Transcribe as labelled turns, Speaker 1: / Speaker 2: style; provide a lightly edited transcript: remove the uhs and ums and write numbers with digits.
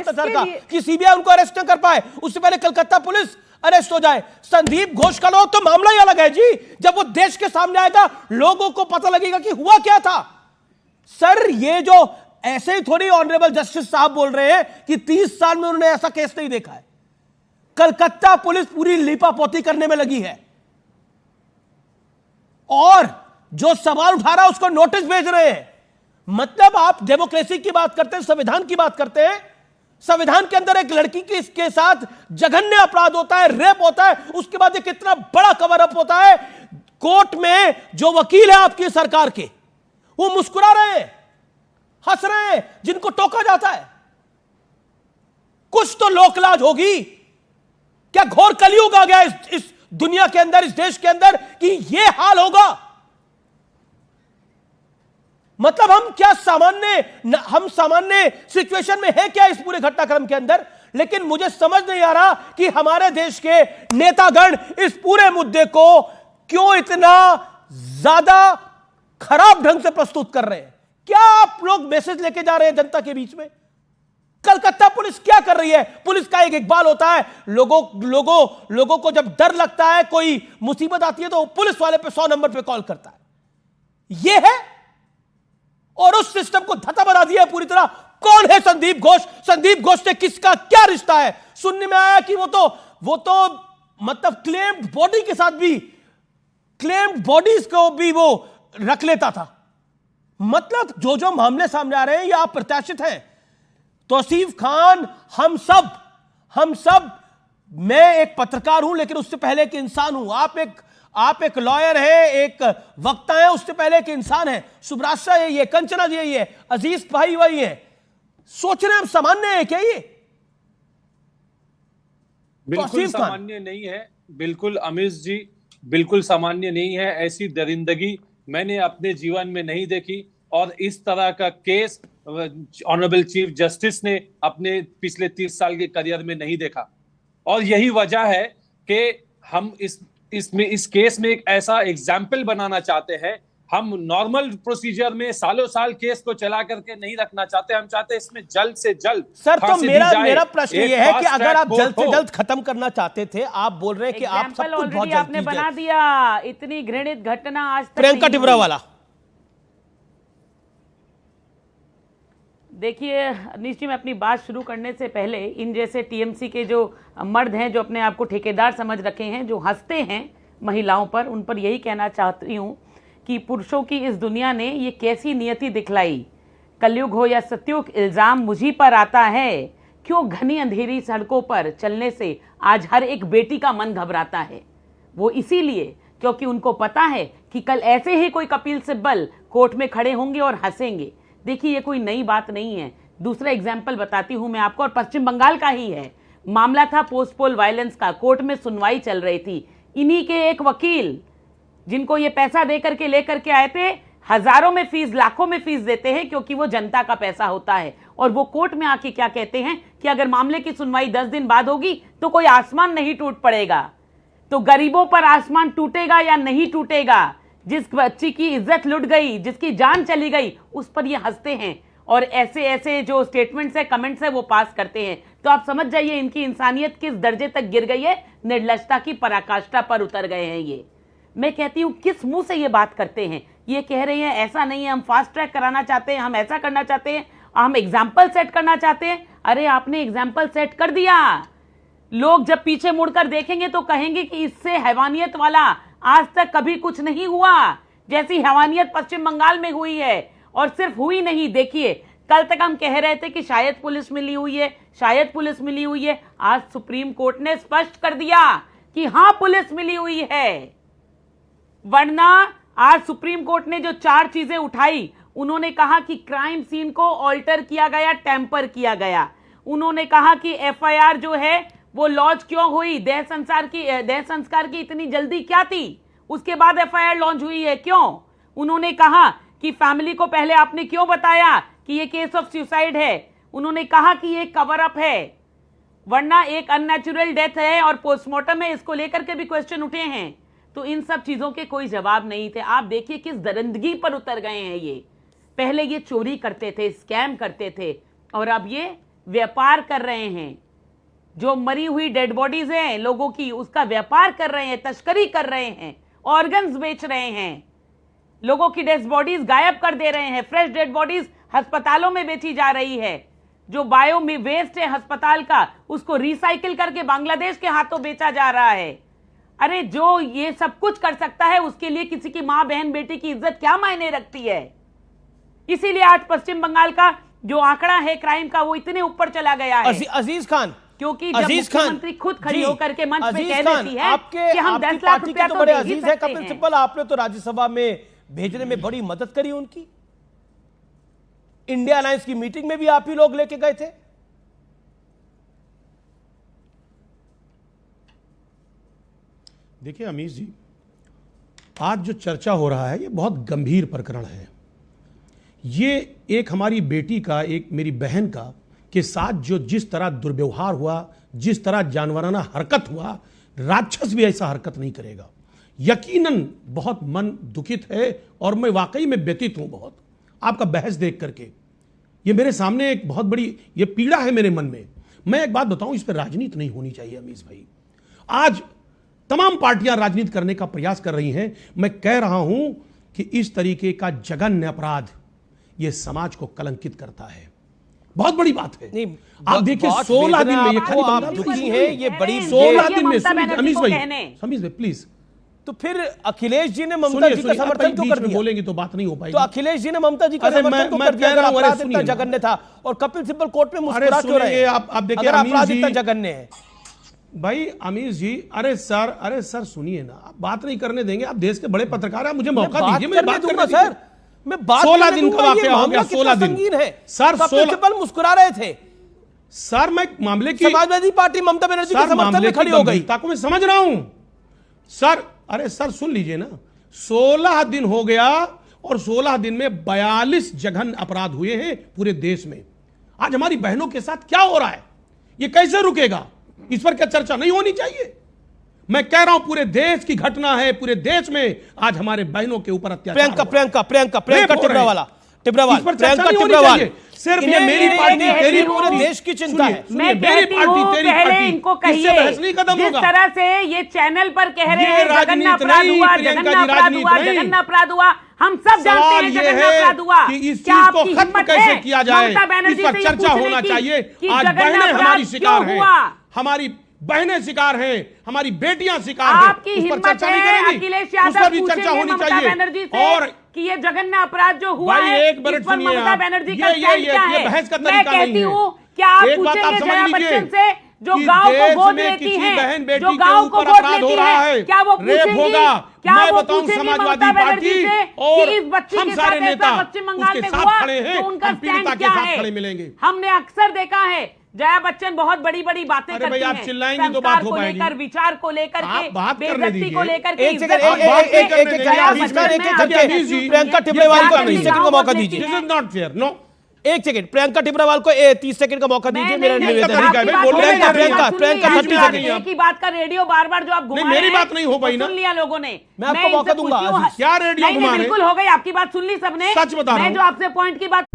Speaker 1: भ्रष्टाचार का कि सीबीआई उनको अरेस्ट न कर पाए, उससे पहले कलकत्ता पुलिस अरेस्ट हो जाए। संदीप घोष का लो तो मामला ही अलग है जी, जब वो देश के सामने आएगा लोगों को पता लगेगा कि हुआ क्या था। सर ये जो ऐसे ही थोड़ी ऑनरेबल जस्टिस साहब बोल रहे हैं कि 30 साल में उन्होंने ऐसा केस नहीं देखा है। कलकत्ता पुलिस पूरी लीपापोती करने में लगी है और जो सवाल उठा रहा है उसको नोटिस भेज रहे हैं। मतलब आप डेमोक्रेसी की बात करते हैं, संविधान की बात करते हैं, संविधान के अंदर एक लड़की के इसके साथ जघन्य अपराध होता है, रेप होता है, उसके बाद एक इतना बड़ा कवर अप होता है। कोर्ट में जो वकील है आपकी सरकार के, वो मुस्कुरा रहे हैं, हंस रहे हैं जिनको टोका जाता है। कुछ तो लोकलाज होगी। क्या घोर कलयुग आ गया इस दुनिया के अंदर, इस देश के अंदर कि यह हाल होगा? मतलब हम सामान्य सिचुएशन में है क्या इस पूरे घटनाक्रम के अंदर? लेकिन मुझे समझ नहीं आ रहा कि हमारे देश के नेतागण इस पूरे मुद्दे को क्यों इतना ज्यादा खराब ढंग से प्रस्तुत कर रहे हैं। क्या आप लोग मैसेज लेके जा रहे हैं जनता के बीच में? कलकत्ता पुलिस क्या कर रही है? पुलिस का एक इकबाल होता है, लोगों को जब डर लगता है, कोई मुसीबत आती है तो पुलिस वाले पे 100 नंबर पे कॉल करता है। यह है और उस सिस्टम को धता बना दिया है पूरी तरह। कौन है संदीप घोष? संदीप घोष से किसका क्या रिश्ता है? सुनने में आया कि वो तो मतलब क्लेम्ड बॉडी के साथ भी, क्लेम्ड बॉडीज को भी वो रख लेता था। मतलब जो मामले सामने आ रहे हैं ये अप्रत्याशित हैं। तौसीफ खान, हम सब, मैं एक पत्रकार हूं लेकिन उससे पहले एक इंसान हूं। आप एक लॉयर हैं, एक वक्ता हैं, उससे पहले एक इंसान है। सुब्राशा यही है, कंचना जी यही है, अजीज भाई वही है। सोच रहे हैं हम सामान्य है क्या ये?
Speaker 2: बिल्कुल सामान्य नहीं है। बिल्कुल अमीश जी, बिल्कुल सामान्य नहीं है। ऐसी दरिंदगी मैंने अपने जीवन में नहीं देखी और इस तरह का केस ऑनरेबल चीफ जस्टिस ने अपने पिछले 30 साल के करियर में नहीं देखा। और यही वजह है कि हम इस केस में एक ऐसा एग्जाम्पल बनाना चाहते हैं। हम नॉर्मल प्रोसीजर में सालों साल केस को चला करके नहीं रखना चाहते। हम चाहते हैं इसमें जल्द से जल्द
Speaker 1: सर, तो मेरा प्रश्न ये है कि अगर आप जल्द से जल्द खत्म करना चाहते थे, आप बोल रहे हैं कि आप सब कुछ बहुत जल्द
Speaker 3: आपने बना दिया। इतनी घृणित घटना आज तक
Speaker 1: प्रियंका टिब्रा वाला।
Speaker 3: देखिए अनीश जी, मैं अपनी बात शुरू करने से पहले इन जैसे टीएमसी के जो मर्द हैं, जो अपने आप को ठेकेदार समझ रखे हैं, जो हंसते हैं महिलाओं पर, उन पर यही कहना चाहती हूँ कि पुरुषों की इस दुनिया ने ये कैसी नियति दिखलाई। कलयुग हो या सतयुग, इल्ज़ाम मुझी पर आता है। क्यों घनी अंधेरी सड़कों पर चलने से आज हर एक बेटी का मन घबराता है? वो इसीलिए क्योंकि उनको पता है कि कल ऐसे ही कोई कपिल सिब्बल कोर्ट में खड़े होंगे और हंसेंगे। देखिए ये कोई नई बात नहीं है। दूसरा एग्जाम्पल बताती हूँ मैं आपको, और पश्चिम बंगाल का ही है। मामला था पोस्ट पोल वायलेंस का। कोर्ट में सुनवाई चल रही थी। इन्हीं के एक वकील, जिनको ये पैसा दे करके लेकर के आए थे, हजारों में फीस, लाखों में फीस देते हैं क्योंकि वो जनता का पैसा होता है। और वो कोर्ट में आके क्या कहते हैं कि अगर मामले की सुनवाई 10 दिन बाद होगी तो कोई आसमान नहीं टूट पड़ेगा। तो गरीबों पर आसमान टूटेगा या नहीं टूटेगा? जिस बच्ची की इज्जत लुट गई, जिसकी जान चली गई, उस पर ये हंसते हैं और ऐसे ऐसे जो स्टेटमेंट्स है, कमेंट्स है, वो पास करते हैं। तो आप समझ जाइए इनकी इंसानियत किस दर्जे तक गिर गई है, निर्लजता की पराकाष्ठा पर उतर गए हैं ये। मैं कहती हूँ किस मुंह से ये बात करते हैं? ये कह रहे हैं ऐसा नहीं है, हम फास्ट ट्रैक कराना चाहते हैं, हम ऐसा करना चाहते हैं, हम एग्जाम्पल सेट करना चाहते हैं। अरे आपने एग्जाम्पल सेट कर दिया। लोग जब पीछे मुड़कर देखेंगे तो कहेंगे कि इससे हैवानियत वाला आज तक कभी कुछ नहीं हुआ, जैसी हैवानियत पश्चिम बंगाल में हुई है। और सिर्फ हुई नहीं, देखिए कल तक हम कह रहे थे कि शायद पुलिस मिली हुई है, शायद पुलिस मिली हुई है। आज सुप्रीम कोर्ट ने स्पष्ट कर दिया कि हां पुलिस मिली हुई है। वरना आज सुप्रीम कोर्ट ने जो 4 चीजें उठाई, उन्होंने कहा कि क्राइम सीन को ऑल्टर किया गया, टेम्पर किया गया। उन्होंने कहा कि एफआईआर जो है वो लॉन्च क्यों हुई, देह संस्कार की इतनी जल्दी क्या थी, उसके बाद एफआईआर लॉन्च हुई है क्यों। उन्होंने कहा कि फैमिली को पहले आपने क्यों बताया कि ये केस ऑफ सुसाइड है। उन्होंने कहा कि ये कवर अप है, वरना एक अननेचुरल डेथ है और पोस्टमार्टम है, इसको लेकर के भी क्वेश्चन उठे हैं। तो इन सब चीजों के कोई जवाब नहीं थे। आप देखिए किस दरिंदगी पर उतर गए हैं ये। पहले ये चोरी करते थे, स्कैम करते थे, और अब ये व्यापार कर रहे हैं, जो मरी हुई डेड बॉडीज हैं लोगों की, उसका व्यापार कर रहे हैं, तस्करी कर रहे हैं, ऑर्गन्स बेच रहे हैं, लोगों की डेड बॉडीज गायब कर दे रहे हैं, फ्रेश डेड बॉडीज अस्पतालों में बेची जा रही है, जो बायो में वेस्ट है अस्पताल का उसको रिसाइकिल करके बांग्लादेश के हाथों बेचा जा रहा है। अरे जो ये सब कुछ कर सकता है उसके लिए किसी की मां बहन बेटी की इज्जत क्या मायने रखती है? इसीलिए आज पश्चिम बंगाल का जो आंकड़ा है क्राइम का वो इतने ऊपर चला गया है।
Speaker 1: अजीज खान,
Speaker 3: क्योंकि जब मुख्यमंत्री खुद खड़ी होकर के मंच पे कह देती है कि हम 10 लाख
Speaker 1: पार्टी
Speaker 3: रुपया
Speaker 1: के तो
Speaker 3: तो
Speaker 1: बड़े
Speaker 3: दे ही
Speaker 1: अजीज है
Speaker 3: सकते
Speaker 1: कपिल
Speaker 3: हैं।
Speaker 1: सिब्बल, आपने तो राज्यसभा में भेजने में बड़ी मदद करी उनकी, इंडिया अलायंस की मीटिंग में भी आप ही लोग लेके गए थे।
Speaker 4: देखिए अमीश जी, आज जो चर्चा हो रहा है ये बहुत गंभीर प्रकरण है। ये एक हमारी बेटी का, एक मेरी बहन का के साथ जो जिस तरह दुर्व्यवहार हुआ, जिस तरह जानवराना हरकत हुआ, राक्षस भी ऐसा हरकत नहीं करेगा। यकीनन बहुत मन दुखित है और मैं वाकई में व्यथित हूं बहुत आपका बहस देख करके। ये मेरे सामने एक बहुत बड़ी ये पीड़ा है मेरे मन में। मैं एक बात बताऊं, इस पर राजनीति नहीं होनी चाहिए अमीश भाई। आज तमाम पार्टियां राजनीति करने का प्रयास कर रही हैं। मैं कह रहा हूं कि इस तरीके का जघन्य अपराध ये समाज को कलंकित करता है। बहुत बड़ी बात है।
Speaker 1: नहीं,
Speaker 4: आप देखिए 16 दिन में ये खाली
Speaker 1: आप
Speaker 4: बंगाल
Speaker 1: दुखी हैं, ये बड़ी
Speaker 4: 16 दिन में
Speaker 3: ममता बनर्जी
Speaker 4: अमीश
Speaker 3: को
Speaker 4: भाई,
Speaker 3: कहने।
Speaker 4: अमीश भाई प्लीज
Speaker 1: तो फिर अखिलेश जी ने ममता
Speaker 4: सुनिए,
Speaker 1: जी का
Speaker 4: सुनिए,
Speaker 1: समर्थन क्यों कर दिया?
Speaker 4: बोलेंगे तो बात नहीं हो पाएगी।
Speaker 1: तो अखिलेश जी ने ममता जी का
Speaker 4: अरे
Speaker 1: समर्थन क्यों
Speaker 4: मैं
Speaker 1: कर दिया?
Speaker 4: कह
Speaker 1: अगर
Speaker 4: रहा हूं, अरे
Speaker 1: अपराध इतना
Speaker 4: सुनिए ना।
Speaker 1: जघन्य था और कपिल सिब्बल कोर्ट में मुस्कुरा क्यों
Speaker 4: सुनिए,
Speaker 1: रहे?
Speaker 4: आप देखिए
Speaker 1: अगर
Speaker 4: अमीश
Speaker 1: अपराध
Speaker 4: जी-
Speaker 1: इतना जघन्य है
Speaker 4: भाई अमीश जी, अरे सर सुनिए ना, आप बात नहीं करने देंगे। आप देश के बड़े पत्रकार हैं, आप मुझे मौका दीजिए, मैं बात
Speaker 1: दूंगा
Speaker 4: करने
Speaker 1: सर, मैं बात
Speaker 4: 16
Speaker 1: करने
Speaker 4: दिन का
Speaker 1: दूंगा। ये
Speaker 4: वाकया हो
Speaker 1: मामला
Speaker 4: गया,
Speaker 1: कितना
Speaker 4: 16 दिन।
Speaker 1: संगीन है
Speaker 4: सर,
Speaker 1: कपिल
Speaker 4: 16
Speaker 1: सिब्बल मुस्कुरा रहे थे,
Speaker 4: सर मैं मामले की
Speaker 1: समाजवादी पार्टी ममता बनर्जी के
Speaker 4: सर
Speaker 1: समर्थन
Speaker 4: मामले
Speaker 1: में
Speaker 4: की
Speaker 1: खड़ी हो गई।
Speaker 4: गंभीरता को मैं समझ रहा हूं सर। अरे सर सुन लीजिए ना, 16 दिन हो गया और 16 दिन में 42 जघन्य अपराध हुए हैं पूरे देश में। आज हमारी बहनों के साथ क्या हो रहा है, ये कैसे रुकेगा? इस पर क्या चर्चा नहीं होनी चाहिए? मैं कह रहा हूं पूरे देश की घटना है, पूरे देश में आज हमारे बहनों के ऊपर अत्याचार
Speaker 1: प्रियंका
Speaker 4: हो रहा है।
Speaker 1: प्रियंका प्रियंका प्रियंका
Speaker 4: रेप हो रहे हैं।
Speaker 1: टिब्रावाला टिब्रावाल
Speaker 4: इस पर चर्चा
Speaker 1: प्रियंका
Speaker 4: नहीं होनी
Speaker 1: टिब्रावाल
Speaker 4: चाहिए। सिर्फ ये
Speaker 1: इन्हें-
Speaker 4: मेरी
Speaker 1: इन्हें-
Speaker 4: पार्टी,
Speaker 1: इन्हें
Speaker 4: तेरी
Speaker 1: पूरे
Speaker 4: पार्टी,
Speaker 1: देश की चिंता है।
Speaker 4: सुनिए,
Speaker 3: मैं
Speaker 4: मेरी
Speaker 3: कहती
Speaker 4: पार्टी,
Speaker 3: हूँ
Speaker 4: तेरी
Speaker 3: पहले
Speaker 4: पार्टी,
Speaker 3: इनको
Speaker 4: इससे
Speaker 3: कहिए,
Speaker 4: बहस नहीं खत्म
Speaker 3: जिस
Speaker 4: होगा।
Speaker 3: तरह से ये चैनल पर कह रहे
Speaker 4: ये
Speaker 3: हैं जघन्य
Speaker 4: राजनीति
Speaker 3: अपराध
Speaker 4: नहीं,
Speaker 3: हुआ,
Speaker 4: प्रियंका
Speaker 3: जघन्य
Speaker 4: जी,
Speaker 3: अपराध
Speaker 4: राजनीति
Speaker 3: हुआ,
Speaker 4: नहीं।
Speaker 3: जघन्य अपराध हुआ, हम सब जानते
Speaker 4: सवाल
Speaker 3: हैं
Speaker 4: ये
Speaker 3: जघन्य
Speaker 4: है
Speaker 3: अपराध हुआ।
Speaker 4: कि इस
Speaker 3: क्या
Speaker 4: चीज को
Speaker 3: आपकी
Speaker 4: खत्म
Speaker 3: हिम्मत
Speaker 4: कैसे
Speaker 3: है
Speaker 4: किया जाए,
Speaker 3: ममता बनर्जी
Speaker 4: इस पर
Speaker 3: से ये
Speaker 4: चर्चा
Speaker 3: पूछने
Speaker 4: होना
Speaker 3: की
Speaker 4: चाहिए।
Speaker 3: कि
Speaker 4: आज
Speaker 3: जघन्य
Speaker 4: बहनें
Speaker 3: अपराध
Speaker 4: हमारी
Speaker 3: क्यों
Speaker 4: शिकार हैं,
Speaker 3: हुआ?
Speaker 4: हमारी बहनें शिकार हैं, हमारी बेटियां शिकार हैं।
Speaker 3: आपकी
Speaker 4: उस पर
Speaker 3: हिम्मत
Speaker 4: चर्चा नहीं
Speaker 3: है
Speaker 4: करेंगी?
Speaker 3: अखिलेश
Speaker 4: उस
Speaker 3: यादव
Speaker 4: पर भी चर्चा
Speaker 3: पूछेंगे
Speaker 4: होनी
Speaker 3: ममता
Speaker 4: चाहिए।
Speaker 3: बनर्जी से
Speaker 4: और
Speaker 3: कि ये जघन्य अपराध जो हुआ
Speaker 4: भाई,
Speaker 3: है
Speaker 4: एक मिनट
Speaker 3: इस पर
Speaker 4: सुनिए
Speaker 3: ममता
Speaker 4: आप।
Speaker 3: बनर्जी का
Speaker 4: ये
Speaker 3: स्टैंड क्या है?
Speaker 4: बहस का
Speaker 3: मैं
Speaker 4: तरीका नहीं
Speaker 3: कहती
Speaker 4: है।
Speaker 3: हूँ क्या आप
Speaker 4: एक बात आप
Speaker 3: पूछेंगे
Speaker 4: समझ
Speaker 3: जया
Speaker 4: लीजिए
Speaker 3: बच्चन से जो
Speaker 4: कि
Speaker 3: गांव को
Speaker 4: देश
Speaker 3: गोद
Speaker 4: में
Speaker 3: लेती
Speaker 4: किसी
Speaker 3: हैं,
Speaker 4: बहन बेटी
Speaker 3: जो
Speaker 4: के
Speaker 3: गांव को
Speaker 4: ऊपर
Speaker 3: गोद
Speaker 4: अपराध हो
Speaker 3: लेती
Speaker 4: रहा
Speaker 3: है,
Speaker 4: है,
Speaker 3: क्या वो
Speaker 4: रेप
Speaker 3: पूछेंगी?
Speaker 4: होगा।
Speaker 3: क्या
Speaker 4: मैं
Speaker 3: वो
Speaker 4: बताऊं
Speaker 3: पूछेंगी
Speaker 4: समाजवादी
Speaker 3: ममता बनर्जी
Speaker 4: पार्टी
Speaker 3: से
Speaker 4: और
Speaker 3: कि इस बच्ची
Speaker 4: हम
Speaker 3: के
Speaker 4: सारे
Speaker 3: साथ
Speaker 4: नेता
Speaker 3: ऐसा पश्चिम बंगाल
Speaker 4: उसके
Speaker 3: में
Speaker 4: साथ
Speaker 3: हुआ
Speaker 4: खड़े हैं,
Speaker 3: तो उनका
Speaker 4: हम पीड़िता
Speaker 3: स्टैंड
Speaker 4: के
Speaker 3: क्या
Speaker 4: साथ
Speaker 3: है?
Speaker 4: खड़े मिलेंगे।
Speaker 3: हमने अक्सर देखा है जया बच्चन बहुत बड़ी बड़ी बातें
Speaker 4: अरे
Speaker 3: करती
Speaker 4: भाई, आप
Speaker 3: हैं,
Speaker 4: चिल्लाएंगी तो
Speaker 3: संस्कार
Speaker 4: बात हो
Speaker 3: को
Speaker 4: पाएगी।
Speaker 3: लेकर, विचार को लेकर
Speaker 4: आप
Speaker 3: के,
Speaker 4: बात करने
Speaker 3: बेइज्जती
Speaker 4: दीजिए।
Speaker 3: को लेकर के,
Speaker 1: एक
Speaker 3: इज्जत
Speaker 1: सेकंड
Speaker 3: को लेकर के,
Speaker 1: एक
Speaker 3: जया
Speaker 1: एक
Speaker 3: बच्चन
Speaker 1: एक
Speaker 3: में
Speaker 1: एक
Speaker 3: आपने
Speaker 1: करके
Speaker 3: महसूस
Speaker 1: प्रियंका
Speaker 3: किया।
Speaker 1: टिब्रेवाल को
Speaker 3: क्या
Speaker 1: 30
Speaker 3: करती
Speaker 1: सेकंड का
Speaker 3: गांव
Speaker 1: मौका
Speaker 3: गोद
Speaker 1: दीजिए।
Speaker 3: लेती
Speaker 4: this is not fair. No,
Speaker 1: एक सेकंड प्रियंका टिब्रावाल को 30 सेकंड का मौका दीजिए। मेरा
Speaker 3: नहीं,
Speaker 1: निवेदन
Speaker 4: तरीका है,
Speaker 3: आपकी
Speaker 4: भाई,
Speaker 3: बात
Speaker 4: बोलने
Speaker 3: हो
Speaker 4: का
Speaker 3: गई, आपकी
Speaker 4: प्रियंका,
Speaker 3: बात सुन ली,
Speaker 1: प्रियंका,
Speaker 3: आपकी
Speaker 1: 30
Speaker 3: बात
Speaker 1: सेकंड।
Speaker 3: एक ही बात का रेडियो बार बार जो आप घुमा
Speaker 4: मेरी
Speaker 3: रहे हैं,
Speaker 4: बात नहीं हो पाई
Speaker 3: वो
Speaker 4: ना।
Speaker 3: सुन लिया लोगों ने।
Speaker 1: मैं आपको
Speaker 3: इनसे
Speaker 1: मौका दूंगा,
Speaker 3: पूछती हूँ,
Speaker 1: अजीज।
Speaker 4: क्या रेडियो
Speaker 3: नहीं,
Speaker 4: घुमा रहे?
Speaker 3: बिल्कुल हो गई आपकी बात, सुन ली सबने।
Speaker 4: सच बता रहा
Speaker 3: मैं
Speaker 4: हूं।
Speaker 3: जो आपसे पॉइंट की बात